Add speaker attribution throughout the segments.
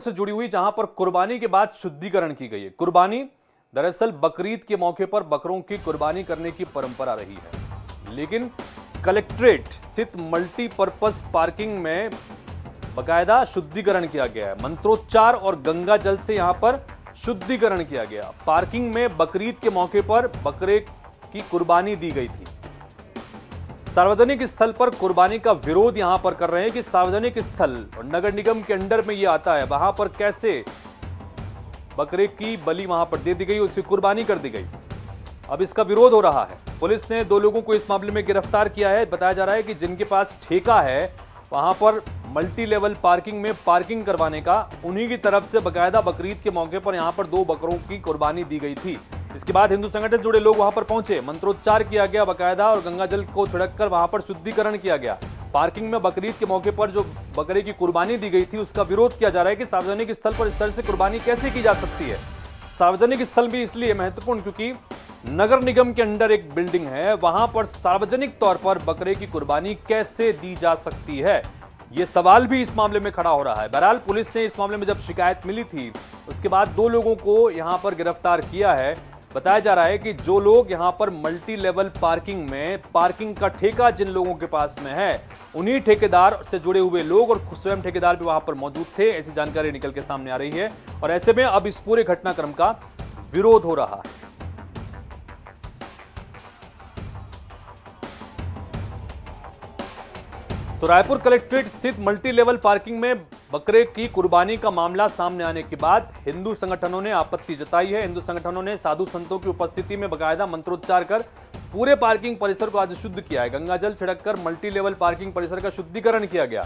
Speaker 1: से जुड़ी हुई जहां पर कुर्बानी के बाद शुद्धिकरण की गई है। कुर्बानी दरअसल बकरीद के मौके पर बकरों की कुर्बानी करने की परंपरा रही है, लेकिन कलेक्ट्रेट स्थित मल्टीपर्पज पार्किंग में बकायदा शुद्धिकरण किया गया है। मंत्रोच्चार और गंगा जल से यहां पर शुद्धिकरण किया गया। पार्किंग में बकरीद के मौके पर बकरे की कुर्बानी दी गई थी। सार्वजनिक स्थल पर कुर्बानी का विरोध यहां पर कर रहे हैं कि सार्वजनिक स्थल और नगर निगम के अंडर में यह आता है, वहां पर कैसे बकरे की बलि वहां पर दे दी गई, उसकी कुर्बानी कर दी गई। अब इसका विरोध हो रहा है। पुलिस ने 2 लोगों को इस मामले में गिरफ्तार किया है। बताया जा रहा है कि जिनके पास ठेका है वहां पर मल्टी लेवल पार्किंग में पार्किंग करवाने का, उन्हीं की तरफ से बकायदा बकरीद के मौके पर यहां पर 2 बकरों की कुर्बानी दी गई थी। इसके बाद हिंदू संगठन से जुड़े लोग वहां पर पहुंचे, मंत्रोच्चार किया गया बकायदा और गंगा जल को छिड़ककर वहां पर शुद्धिकरण किया गया। पार्किंग में बकरीद के मौके पर जो बकरे की कुर्बानी दी गई थी उसका विरोध किया जा रहा है कि सार्वजनिक स्थल पर इस तरह से कुर्बानी कैसे की जा सकती है। सार्वजनिक स्थल भी इसलिए महत्वपूर्ण क्योंकि नगर निगम के अंडर एक बिल्डिंग है, वहां पर सार्वजनिक तौर पर बकरे की कुर्बानी कैसे दी जा सकती है, यह सवाल भी इस मामले में खड़ा हो रहा है। बहरहाल पुलिस ने इस मामले में जब शिकायत मिली थी उसके बाद 2 लोगों को यहां पर गिरफ्तार किया है। बताया जा रहा है कि जो लोग यहां पर मल्टी लेवल पार्किंग में पार्किंग का ठेका जिन लोगों के पास में है, उन्हीं ठेकेदार से जुड़े हुए लोग और स्वयं ठेकेदार भी वहां पर मौजूद थे, ऐसी जानकारी निकल के सामने आ रही है। और ऐसे में अब इस पूरे घटनाक्रम का विरोध हो रहा है। तो रायपुर कलेक्ट्रेट स्थित मल्टी लेवल पार्किंग में बकरे की कुर्बानी का मामला सामने आने के बाद हिंदू संगठनों ने आपत्ति जताई है। हिंदू संगठनों ने साधु संतों की उपस्थिति में बकायदा मंत्रोच्चार कर पूरे पार्किंग परिसर को आज शुद्ध किया है। गंगा जल छिड़ककर मल्टी लेवल पार्किंग परिसर का शुद्धिकरण किया गया।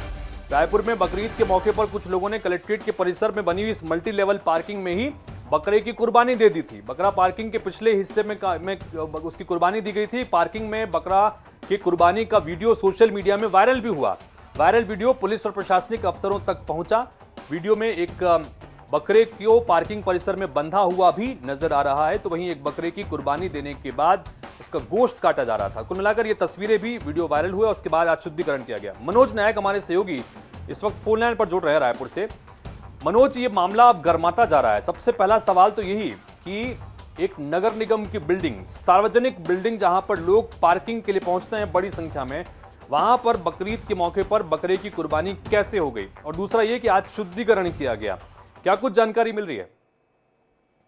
Speaker 1: रायपुर में बकरीद के मौके पर कुछ लोगों ने कलेक्ट्रेट के परिसर में बनी हुई इस मल्टी लेवल पार्किंग में ही बकरे की कुर्बानी दे दी थी। बकरा पार्किंग के पिछले हिस्से में उसकी कुर्बानी दी गई थी। पार्किंग में बकरा की कुर्बानी का वीडियो सोशल मीडिया में वायरल भी हुआ। वायरल वीडियो पुलिस और प्रशासनिक अफसरों तक पहुंचा। वीडियो में एक बकरे को पार्किंग परिसर में बंधा हुआ भी नजर आ रहा है, तो वहीं एक बकरे की कुर्बानी देने के बाद उसका गोश्त काटा जा रहा था। कुल मिलाकर ये तस्वीरें भी वीडियो वायरल हुए। उसके बाद आज शुद्धिकरण किया गया। मनोज नायक हमारे सहयोगी इस वक्त फोन लाइन पर जुड़ रहे हैं रायपुर से। मनोज, ये मामला अब गर्माता जा रहा है। सबसे पहला सवाल तो यही कि एक नगर निगम की बिल्डिंग, सार्वजनिक बिल्डिंग जहां पर लोग पार्किंग के लिए पहुंचते हैं बड़ी संख्या में, वहां पर बकरीद के मौके पर बकरे की कुर्बानी कैसे हो गई? और दूसरा ये कि आज शुद्धिकरण किया गया, क्या कुछ जानकारी मिल रही है?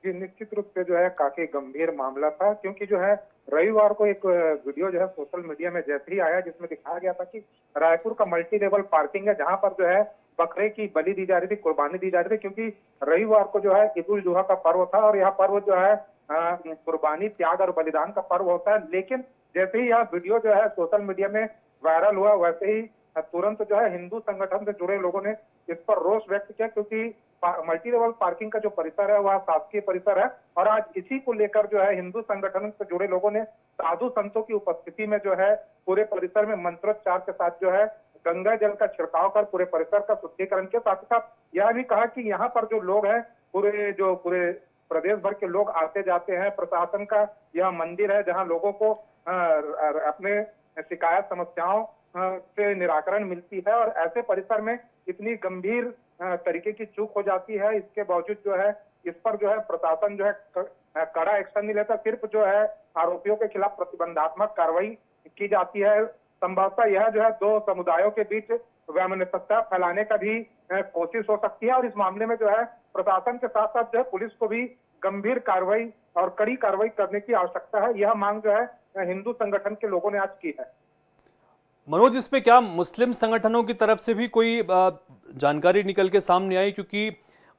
Speaker 2: जी, निश्चित रूप से जो है काफी गंभीर मामला था, क्योंकि जो है रविवार को एक वीडियो जो है सोशल मीडिया में जैसे ही आया, जिसमें दिखाया गया था कि रायपुर का मल्टी लेवल पार्किंग है जहां पर जो है बकरे की बलि दी जा रही थी, कुर्बानी दी जा रही थी। क्योंकि रविवार को जो है ईद उल जुहा का पर्व था और यह पर्व जो है कुर्बानी, त्याग और बलिदान का पर्व होता है। लेकिन जैसे ही यह वीडियो जो है सोशल मीडिया में वायरल हुआ, वैसे ही तुरंत जो है हिंदू संगठन से जुड़े लोगों ने इस पर रोष व्यक्त किया, क्योंकि मल्टी लेवल पार्किंग का जो परिसर है वह शासकीय परिसर है। और आज इसी को लेकर जो है हिंदू संगठन से जुड़े लोगों ने साधु संतों की उपस्थिति में जो है पूरे परिसर में मंत्रोच्चार के साथ जो है गंगा जल का छिड़काव कर पूरे परिसर का शुद्धिकरण किया। साथ ही साथ यह भी कहा कि यहाँ पर जो लोग हैं, पूरे प्रदेश भर के लोग आते जाते हैं। प्रशासन का यह मंदिर है जहाँ लोगों को अपने शिकायत समस्याओं से निराकरण मिलती है, और ऐसे परिसर में इतनी गंभीर तरीके की चूक हो जाती है, इसके बावजूद जो है इस पर जो है प्रशासन जो है कड़ा एक्शन नहीं लेता। सिर्फ जो है आरोपियों के खिलाफ प्रतिबंधात्मक कार्रवाई की जाती है। संभवतः यह जो है 2 समुदायों के बीच वैमनस्यता फैलाने का भी कोशिश हो सकती है। और इस मामले में जो है प्रशासन के साथ साथ जो है पुलिस को भी गंभीर कार्रवाई और कड़ी कार्रवाई करने की आवश्यकता है। यह मांग जो है हिंदू संगठन के लोगों ने आज की है।
Speaker 1: मनोज, इसमें क्या मुस्लिम संगठनों की तरफ से भी कोई जानकारी निकल के सामने आई? क्योंकि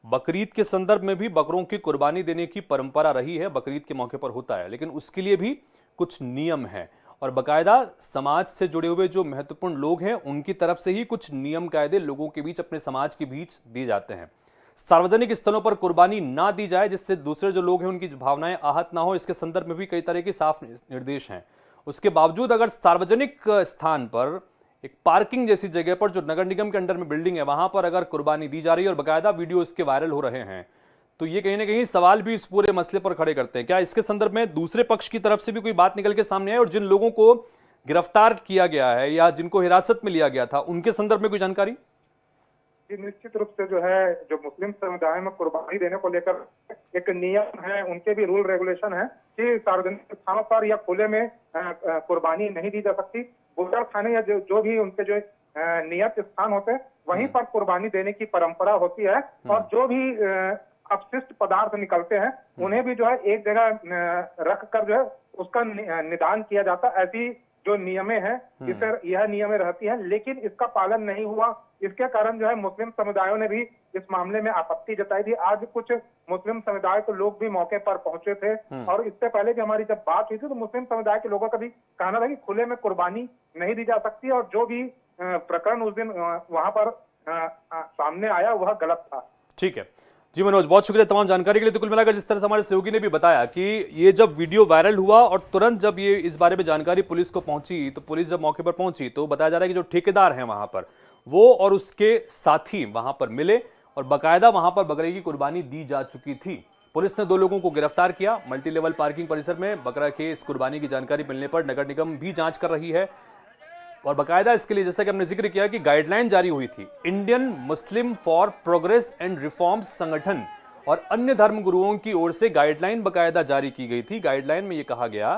Speaker 1: बकरीद के संदर्भ में भी बकरों की कुर्बानी देने की परंपरा रही है, बकरीद के मौके पर होता है, लेकिन उसके लिए भी कुछ नियम है और बकायदा समाज से जुड़े हुए जो महत्वपूर्ण लोग हैं उनकी तरफ से ही कुछ नियम कायदे लोगों के बीच, अपने समाज के बीच दिए जाते हैं। सार्वजनिक स्थलों पर कुर्बानी ना दी जाए जिससे दूसरे जो लोग हैं उनकी भावनाएं आहत ना हो, इसके संदर्भ में भी कई तरह के साफ निर्देश हैं। उसके बावजूद अगर सार्वजनिक स्थान पर एक पार्किंग जैसी जगह पर जो नगर निगम के अंडर में बिल्डिंग है वहां पर अगर कुर्बानी दी जा रही है और बकायदा वीडियो इसके वायरल हो रहे हैं, तो ये कहीं ना कहीं सवाल भी इस पूरे मसले पर खड़े करते हैं। क्या इसके संदर्भ में दूसरे पक्ष की तरफ से भी कोई बात निकल के सामने आई और जिन लोगों को गिरफ्तार किया गया है या जिनको हिरासत में लिया गया था उनके संदर्भ में कोई जानकारी?
Speaker 2: जी, निश्चित रूप से जो है जो मुस्लिम समुदाय में कुर्बानी देने को लेकर एक नियम है, उनके भी रूल रेगुलेशन है कि सार्वजनिक स्थानों पर या खुले में कुर्बानी नहीं दी जा सकती। बूचड़ खाने या जो भी उनके जो नियत स्थान होते हैं वहीं पर कुर्बानी देने की परंपरा होती है। और जो भी अपशिष्ट पदार्थ निकलते हैं उन्हें भी जो है एक जगह रख कर जो है उसका निदान किया जाता है। ऐसी जो नियमें हैं इसे यह नियमें रहती हैं, लेकिन इसका पालन नहीं हुआ। इसके कारण जो है मुस्लिम समुदायों ने भी इस मामले में आपत्ति जताई थी। आज कुछ मुस्लिम समुदाय के लोग भी मौके पर पहुंचे थे और इससे पहले भी हमारी जब बात हुई थी तो मुस्लिम समुदाय के लोगों का भी कहना था कि खुले में कुर्बानी नहीं दी जा सकती और जो भी प्रकरण उस दिन वहां पर सामने आया वह गलत था।
Speaker 1: ठीक है जी मनोज, बहुत शुक्रिया तमाम जानकारी के लिए। तो कुल मिलाकर जिस तरह से हमारे सहयोगी ने भी बताया कि ये जब वीडियो वायरल हुआ और तुरंत जब ये इस बारे में जानकारी पुलिस को पहुंची तो पुलिस जब मौके पर पहुंची तो बताया जा रहा है कि जो ठेकेदार हैं वहां पर वो और उसके साथी वहां पर मिले और बाकायदा वहां पर बकरे की कुर्बानी दी जा चुकी थी। पुलिस ने 2 लोगों को गिरफ्तार किया। मल्टी लेवल पार्किंग परिसर में बकरा के इस कुर्बानी की जानकारी मिलने पर नगर निगम भी जांच कर रही है और बाकायदा इसके लिए जैसा कि हमने जिक्र किया कि गाइडलाइन जारी हुई थी। Indian Muslim for progress and reforms संगठन और अन्य धर्म गुरुओं की ओर से गाइडलाइन बाकायदा जारी की गई थी। गाइडलाइन में यह कहा गया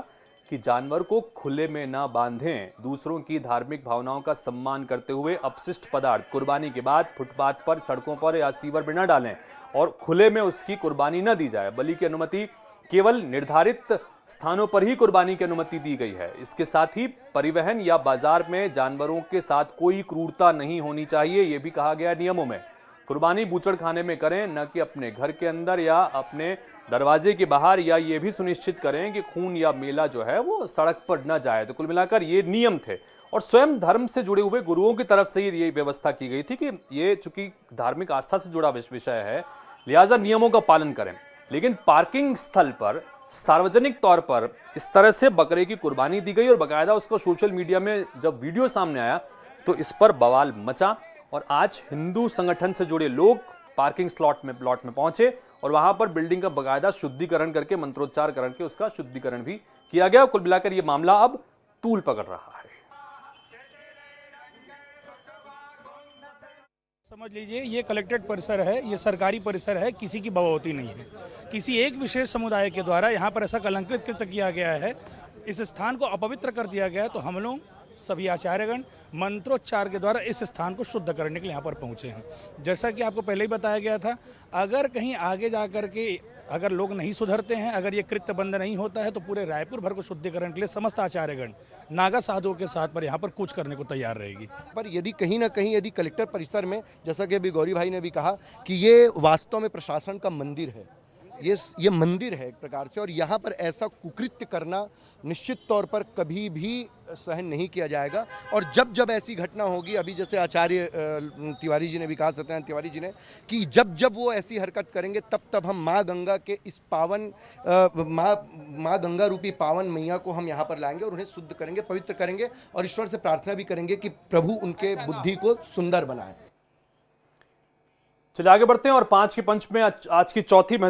Speaker 1: कि जानवर को खुले में ना बांधें, दूसरों की धार्मिक भावनाओं का सम्मान करते हुए अपशिष्ट पदार्थ कुर्बानी के बाद फुटपाथ पर, सड़कों पर या सीवर में न डालें और खुले में उसकी कुर्बानी न दी जाए। बलि की अनुमति केवल निर्धारित स्थानों पर ही कुर्बानी की अनुमति दी गई है। इसके साथ ही परिवहन या बाजार में जानवरों के साथ कोई क्रूरता नहीं होनी चाहिए, यह भी कहा गया नियमों में। कुर्बानी बूचड़ खाने में करें, न कि अपने घर के अंदर या अपने दरवाजे के बाहर, या ये भी सुनिश्चित करें कि खून या मेला जो है वो सड़क पर न जाए। तो कुल मिलाकर ये नियम थे और स्वयं धर्म से जुड़े हुए गुरुओं की तरफ से ये व्यवस्था की गई थी कि ये चूंकि धार्मिक आस्था से जुड़ा विषय है लिहाजा नियमों का पालन करें। लेकिन पार्किंग स्थल पर सार्वजनिक तौर पर इस तरह से बकरे की कुर्बानी दी गई और बाकायदा उसको सोशल मीडिया में जब वीडियो सामने आया तो इस पर बवाल मचा और आज हिंदू संगठन से जुड़े लोग पार्किंग प्लॉट में पहुंचे और वहां पर बिल्डिंग का बाकायदा शुद्धिकरण करके मंत्रोच्चार करके उसका शुद्धिकरण भी किया गया। कुल मिलाकर यह मामला अब तूल पकड़ रहा है।
Speaker 3: समझ लीजिए ये कलेक्टेड परिसर है, ये सरकारी परिसर है, किसी की बगावती नहीं है। किसी एक विशेष समुदाय के द्वारा यहाँ पर ऐसा कलंकित कृत्य किया गया है, इस स्थान को अपवित्र कर दिया गया है। तो हम लोग सभी आचार्यगण मंत्रोच्चार के द्वारा इस स्थान को शुद्ध करने के लिए यहाँ पर पहुँचे हैं। जैसा कि आपको पहले ही बताया गया था, अगर कहीं आगे जा कर के अगर लोग नहीं सुधरते हैं, अगर ये कृत्य बंद नहीं होता है तो पूरे रायपुर भर को शुद्धिकरण के लिए समस्त आचार्यगण नागा साधुओं के साथ पर यहाँ पर कूच करने को तैयार रहेगी।
Speaker 4: पर यदि कहीं ना कहीं यदि कलेक्टर परिसर में, जैसा कि अभी गौरी भाई ने भी कहा कि ये वास्तव में प्रशासन का मंदिर है, ये मंदिर है एक प्रकार से, और यहाँ पर ऐसा कुकृत्य करना निश्चित तौर पर कभी भी सहन नहीं किया जाएगा। और जब जब ऐसी घटना होगी, अभी जैसे आचार्य तिवारी जी ने भी कहा, सत्यनारायण तिवारी जी ने, कि जब जब वो ऐसी हरकत करेंगे तब तब हम माँ गंगा के इस पावन माँ गंगा रूपी पावन मैया को हम यहाँ पर लाएंगे और उन्हें शुद्ध करेंगे, पवित्र करेंगे और ईश्वर से प्रार्थना भी करेंगे कि प्रभु उनके बुद्धि को सुंदर बनाए।
Speaker 1: चलिए आगे बढ़ते हैं और 5 के पंच में आज की चौथी